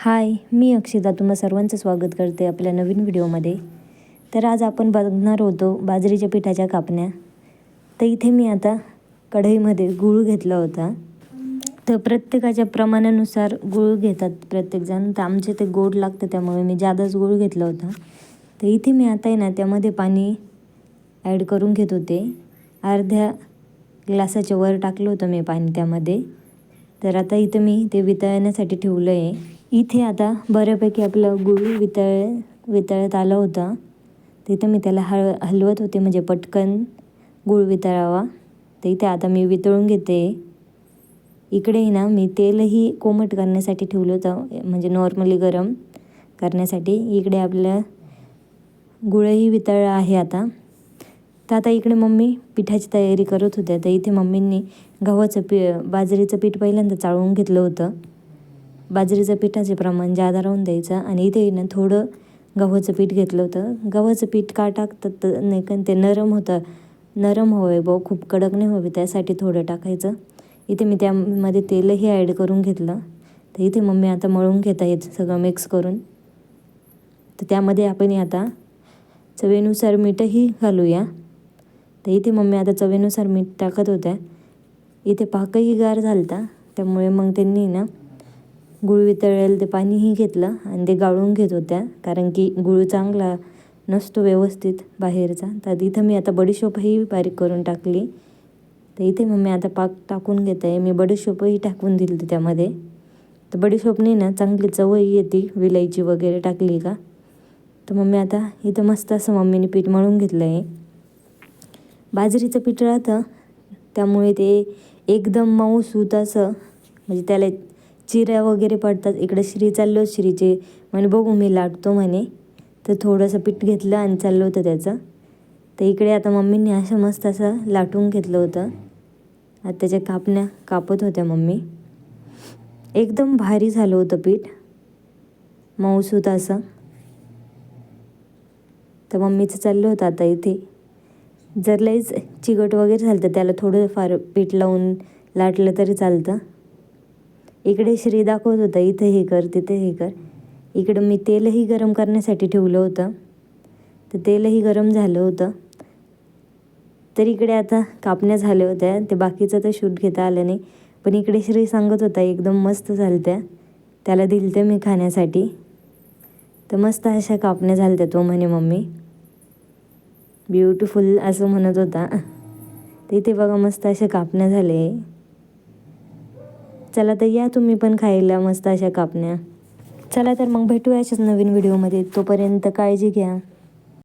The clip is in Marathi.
हाय, मी अक्षिता तुम्हा सर्वांचं स्वागत करते आपल्या नवीन व्हिडिओमध्ये. तर आज आपण बघणार होतो बाजरीच्या पिठाच्या कापण्या. तर इथे मी आता कढईमध्ये गूळ घेतला होता. तर प्रत्येकाच्या प्रमाणानुसार गूळ घेतात प्रत्येकजण. तर आमचे ते गोड लागतं त्यामुळे मी जादाच गूळ घेतला होता. तर इथे मी आता आहे ना त्यामध्ये पाणी ॲड करून घेत होते. अर्ध्या ग्लासाच्या वर टाकलं होतं मी पाणी त्यामध्ये. तर आता इथं मी ते वितळण्यासाठी ठेवलं आहे. इथे आता बऱ्यापैकी आपलं गूळ वितळत आलं होतं. तिथं मी त्याला हलवत होते म्हणजे पटकन गूळ वितळावा. तर इथे आता मी वितळून घेते. इकडेही ना मी तेलही कोमट करण्यासाठी ठेवलं होतं, म्हणजे नॉर्मली गरम करण्यासाठी. इकडे आपलं गुळही वितळला आहे आता. तर आता इकडे मम्मी पिठाची तयारी करत होत्या. तर इथे मम्मींनी बाजरीचं पीठ पहिल्यांदा चाळून घेतलं होतं. बाजरीचं पिठाचे प्रमाण जादा राहून द्यायचं. आणि इथे ना थोडं गव्हाचं पीठ घेतलं होतं. गव्हाचं पीठ का टाकतात नाही कारण ते नरम हवं आहे खूप कडक नाही हवे, त्यासाठी थोडं टाकायचं. इथे मी त्यामध्ये तेलही ॲड करून घेतलं. तर इथे मम्मी आता मळून घेत आहेत सगळं मिक्स करून. तर त्यामध्ये आपण आता चवीनुसार मीठही घालूया. तर इथे मम्मी आता चवीनुसार मीठ टाकत होत्या. इथे पाकही गार झालता त्यामुळे मग त्यांनी ना गूळ वितळेल ते पाणीही घेतलं आणि ते गाळून घेत होत्या, कारण की गूळ चांगला नसतो व्यवस्थित बाहेरचा. तर इथं मी आता बडीशोपही बारीक करून टाकली. तर इथे मम्मी आता पाक टाकून घेत आहे. मी बडीशोपही टाकून दिली त्यामध्ये. तर बडीशोपने ना चांगली चवही येते विलायची वगैरे टाकली का. तर मम्मी आता इथं मस्त असं मम्मीने पीठ मळून घेतलं आहे. बाजरीचं पीठ राहतं त्यामुळे ते एकदम मऊसूत असं, म्हणजे त्याला चिऱ्या वगैरे पडतात. इकडे श्री चाललो श्रीचे म्हणे बघू मी लाटतो म्हणे. तर थोडंसं पीठ घेतलं आणि चाललं होतं त्याचं. तर इकडे आता मम्मींनी असं मस्त असं लाटून घेतलं होतं. आता त्याच्या कापण्या कापत होत्या मम्मी. एकदम भारी झालं होतं पीठ, मऊसूत असं. तर मम्मीचं चाललं होतं आता इथे. जर लईच चिकट वगैरे झालं तर त्याला थोडं फार पीठ लावून लाटलं तरी चालतं. इकडे श्री दाखवत होता इथं हे कर तिथे हे कर. इकडं मी तेलही गरम करण्यासाठी ठेवलं होतं. तर तेलही गरम झालं होतं. तर इकडे आता कापण्या झाल्या होत्या. ते बाकीचं तर शूट घेता आलं नाही, पण इकडे श्री सांगत होता एकदम मस्त झालत्या, त्याला दिलत्या मी खाण्यासाठी. तर मस्त अशा कापण्या झालत्या तो म्हणे मम्मी. ब्युटिफुल असं म्हणत होता. तर इथे बघा मस्त अशा कापण्या झाले. चला तर या तुम्ही पण खायला मस्त अशा कापण्या. चला तर मग भेटूया अशाच नवीन व्हिडिओमध्ये. तोपर्यंत काळजी घ्या.